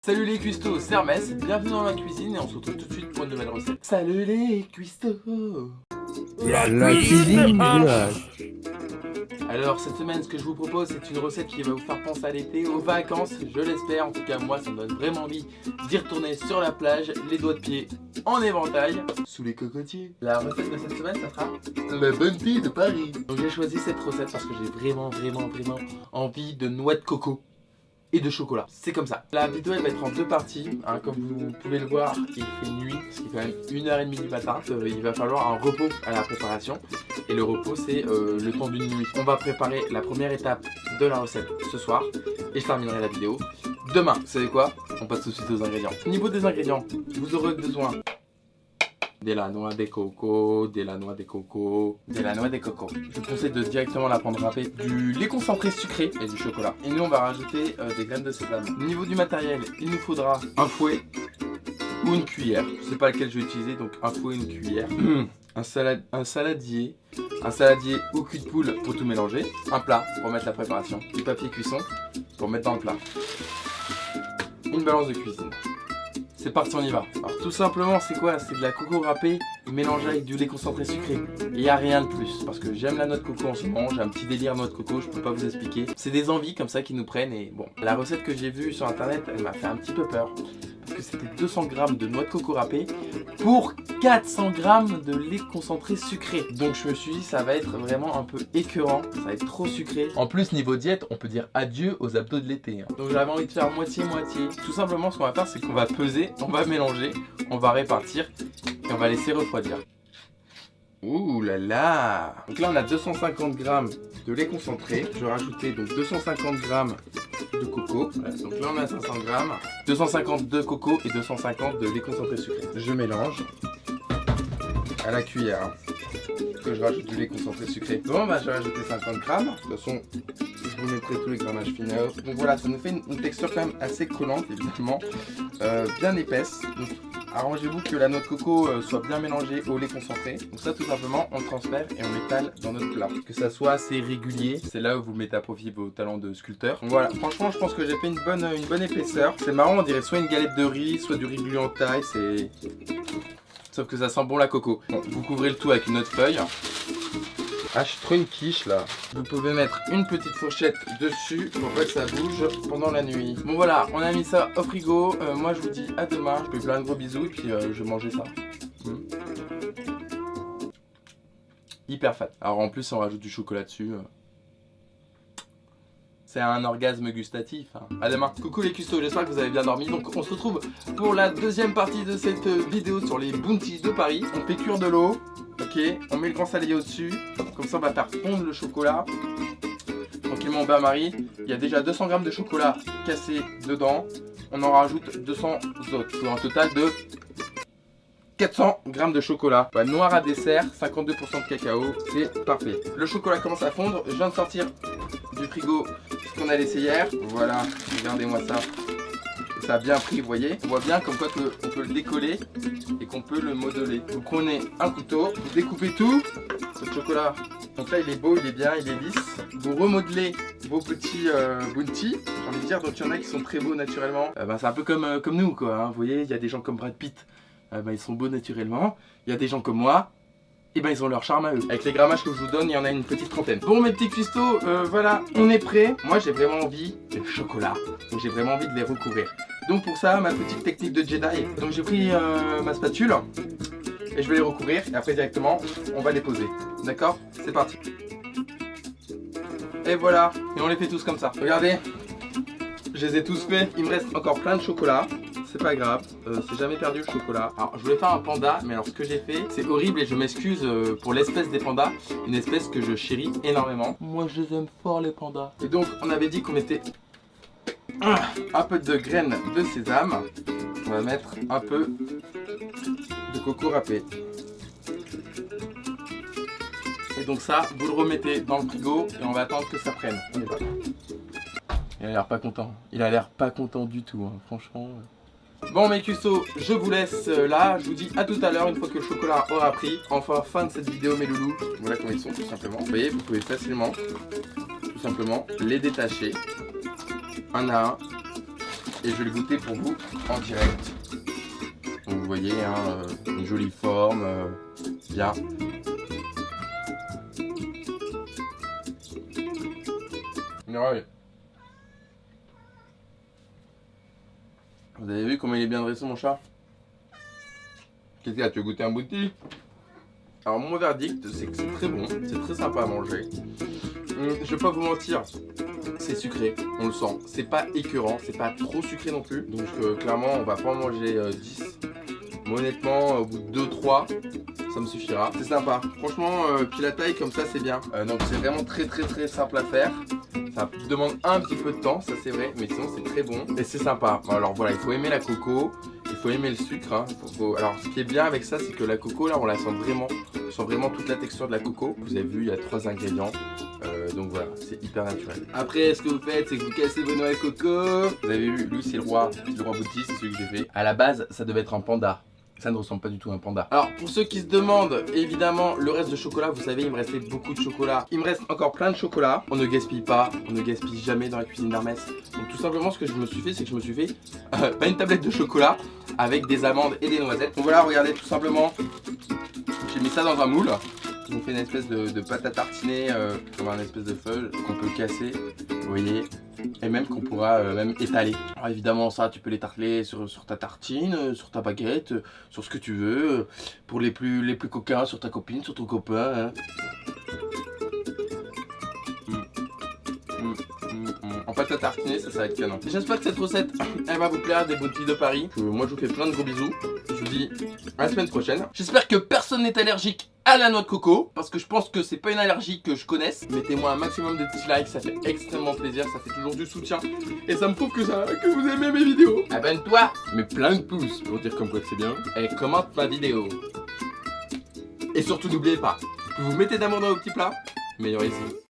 Salut les cuistots, c'est Hermès, bienvenue dans ma cuisine et on se retrouve tout de suite pour une nouvelle recette. Salut les cuistots. La cuisine du village. Alors cette semaine ce que je vous propose c'est une recette qui va vous faire penser à l'été, aux vacances, je l'espère. En tout cas moi ça me donne vraiment envie d'y retourner sur la plage, les doigts de pied en éventail, sous les cocotiers. La recette de cette semaine ça sera la bonne fille de Paris. Donc j'ai choisi cette recette parce que j'ai vraiment envie de noix de coco et de chocolat, c'est comme ça. La vidéo elle va être en deux parties, hein, comme vous pouvez le voir il fait nuit, ce qui est quand même 1h30 du matin, il va falloir un repos à la préparation et le repos c'est le temps d'une nuit. On va préparer la première étape de la recette ce soir et je terminerai la vidéo demain. Vous savez quoi? On passe tout de suite aux ingrédients. Au niveau des ingrédients, vous aurez besoin de la noix de coco, de la noix de coco. Je vous conseille de directement la prendre râpée, du lait concentré sucré et du chocolat. Et nous on va rajouter des graines de sésame. Au niveau du matériel, il nous faudra un fouet ou une cuillère. Je sais pas lequel je vais utiliser, donc un fouet et une cuillère. Un saladier au cul de poule pour tout mélanger. Un plat pour mettre la préparation. Du papier cuisson pour mettre dans le plat. Une balance de cuisine. C'est parti, on y va. Alors tout simplement c'est quoi? C'est de la coco râpée mélangée avec du lait concentré sucré. Il n'y a rien de plus parce que j'aime la noix de coco en ce moment, j'ai un petit délire noix de coco, je peux pas vous expliquer. C'est des envies comme ça qui nous prennent et bon. La recette que j'ai vue sur internet elle m'a fait un petit peu peur. Parce que c'était 200 g de noix de coco râpée pour 400 g de lait concentré sucré. Donc je me suis dit ça va être vraiment un peu écœurant, ça va être trop sucré. En plus niveau diète on peut dire adieu aux abdos de l'été. Donc j'avais envie de faire moitié-moitié. Tout simplement ce qu'on va faire c'est qu'on va peser, on va mélanger, on va répartir et on va laisser refroidir. Ouh là là. Donc là on a 250 g de lait concentré. Je vais rajouter donc 250 g de coco. Voilà, donc là on a 500 g. 250 de coco et 250 de lait concentré sucré. Je mélange à la cuillère. Que je rajoute du lait concentré sucré. Bon bah je vais rajouter 50 g. De toute façon je vous mettrai tous les grammages finaux. Donc voilà, ça nous fait une texture quand même assez collante évidemment. Bien épaisse. Donc, arrangez-vous que la noix de coco soit bien mélangée au lait concentré. Donc ça tout simplement on le transfère et on l'étale dans notre plat. Que ça soit assez régulier, c'est là où vous mettez à profit vos talents de sculpteur. Donc voilà, franchement je pense que j'ai fait une bonne épaisseur. C'est marrant, on dirait soit une galette de riz, soit du riz gluant en taille, c'est... Sauf que ça sent bon la coco. Bon, vous couvrez le tout avec une autre feuille. Ah, je suis trop une quiche là. Vous pouvez mettre une petite fourchette dessus pour pas que ça bouge pendant la nuit. Bon voilà, on a mis ça au frigo. Moi je vous dis à demain. Je vous fais plein de gros bisous et puis je vais manger ça. Hyper fat. Alors en plus on rajoute du chocolat dessus. C'est un orgasme gustatif. Hein. À demain. Coucou les custos, j'espère que vous avez bien dormi. Donc on se retrouve pour la deuxième partie de cette vidéo sur les bounties de Paris. On fait cuire de l'eau. Ok, on met le grand saladier au-dessus. Comme ça on va faire fondre le chocolat. Tranquillement bain-marie. Il y a déjà 200 g de chocolat cassé dedans. On en rajoute 200 autres. Pour un total de 400 g de chocolat. Bah, noir à dessert, 52% de cacao. C'est parfait. Le chocolat commence à fondre. Je viens de sortir du frigo ce qu'on a laissé hier. Voilà, regardez-moi ça. Ça a bien pris, vous voyez. On voit bien comme quoi on peut le décoller et qu'on peut le modeler. Vous prenez un couteau, vous découpez tout, le chocolat. Donc là il est beau, il est bien, il est lisse. Vous remodelez vos petits bounties, j'ai envie de dire. Donc il y en a qui sont très beaux naturellement. C'est un peu comme nous quoi, hein. Vous voyez, il y a des gens comme Brad Pitt, ils sont beaux naturellement. Il y a des gens comme moi, et ils ont leur charme à eux. Avec les grammages que je vous donne, il y en a une petite trentaine. Bon mes petits cuistots, voilà, on est prêt. Moi j'ai vraiment envie de chocolat, donc j'ai vraiment envie de les recouvrir. Donc pour ça, ma petite technique de Jedi. Donc j'ai pris ma spatule et je vais les recouvrir et après directement, on va les poser. D'accord? C'est parti. Et voilà, et on les fait tous comme ça. Regardez, je les ai tous faits. Il me reste encore plein de chocolat. C'est pas grave, c'est jamais perdu le chocolat. Alors je voulais faire un panda, mais alors ce que j'ai fait, c'est horrible et je m'excuse pour l'espèce des pandas. Une espèce que je chéris énormément. Moi je les aime fort les pandas. Et donc on avait dit qu'on mettait un peu de graines de sésame. On va mettre un peu de coco râpé. Et donc ça, vous le remettez dans le frigo et on va attendre que ça prenne. On y va. Il a l'air pas content. Il a l'air pas content du tout, hein. Franchement. Bon mes custos, je vous laisse là. Je vous dis à tout à l'heure une fois que le chocolat aura pris. Enfin, fin de cette vidéo mes loulous. Voilà comment ils sont tout simplement. Vous voyez, vous pouvez facilement, tout simplement, les détacher. Un à un. et je vais le goûter pour vous en direct. Donc vous voyez, hein, une jolie forme, bien. Ouais. Vous avez vu comment il est bien dressé mon chat? Qu'est-ce qu'il y a, tu veux goûter un bouti? Alors mon verdict c'est que c'est très bon, c'est très sympa à manger. Je vais pas vous mentir, c'est sucré, on le sent. C'est pas écœurant, c'est pas trop sucré non plus. Donc clairement on va pas en manger 10. Mais honnêtement au bout de 2-3 ça me suffira. C'est sympa, franchement puis la taille comme ça c'est bien. Donc c'est vraiment très simple à faire. Ça demande un petit peu de temps, ça c'est vrai, mais sinon c'est très bon et c'est sympa. Alors voilà, il faut aimer la coco, il faut aimer le sucre. Hein. Alors ce qui est bien avec ça, c'est que la coco là, on la sent vraiment. On sent vraiment toute la texture de la coco. Vous avez vu, il y a 3 ingrédients. Donc voilà, c'est hyper naturel. Après, ce que vous faites, c'est que vous cassez vos noix de coco. Vous avez vu, lui c'est le roi Bouti, c'est celui que j'ai fait. À la base, ça devait être un panda. Ça ne ressemble pas du tout à un panda. Alors pour ceux qui se demandent, évidemment le reste de chocolat, vous savez il me restait beaucoup de chocolat. Il me reste encore plein de chocolat. On ne gaspille pas, on ne gaspille jamais dans la cuisine d'Hermès. Donc tout simplement ce que je me suis fait, c'est que je me suis fait pas une tablette de chocolat avec des amandes et des noisettes. Donc voilà, regardez tout simplement. J'ai mis ça dans un moule. On fait une espèce de pâte à tartiner, comme un espèce de feuille qu'on peut casser, vous voyez, et même qu'on pourra même étaler. Alors évidemment ça tu peux les tarteler sur ta tartine, sur ta baguette, sur ce que tu veux. Pour les plus coquins, sur ta copine, sur ton copain. Hein. En pâte à tartiner, ça va être canon. J'espère que cette recette, elle va vous plaire, des bonnes filles de Paris. Moi je vous fais plein de gros bisous. Je vous dis à la semaine prochaine. J'espère que personne n'est allergique à la noix de coco, parce que je pense que c'est pas une allergie que je connaisse. Mettez-moi un maximum de petits likes, ça fait extrêmement plaisir, ça fait toujours du soutien. Et ça me prouve que vous aimez mes vidéos. Abonne-toi, mets plein de pouces pour dire comme quoi que c'est bien. Et commente ma vidéo. Et surtout n'oubliez pas, que vous mettez d'amour dans vos petits plats, meilleur ici.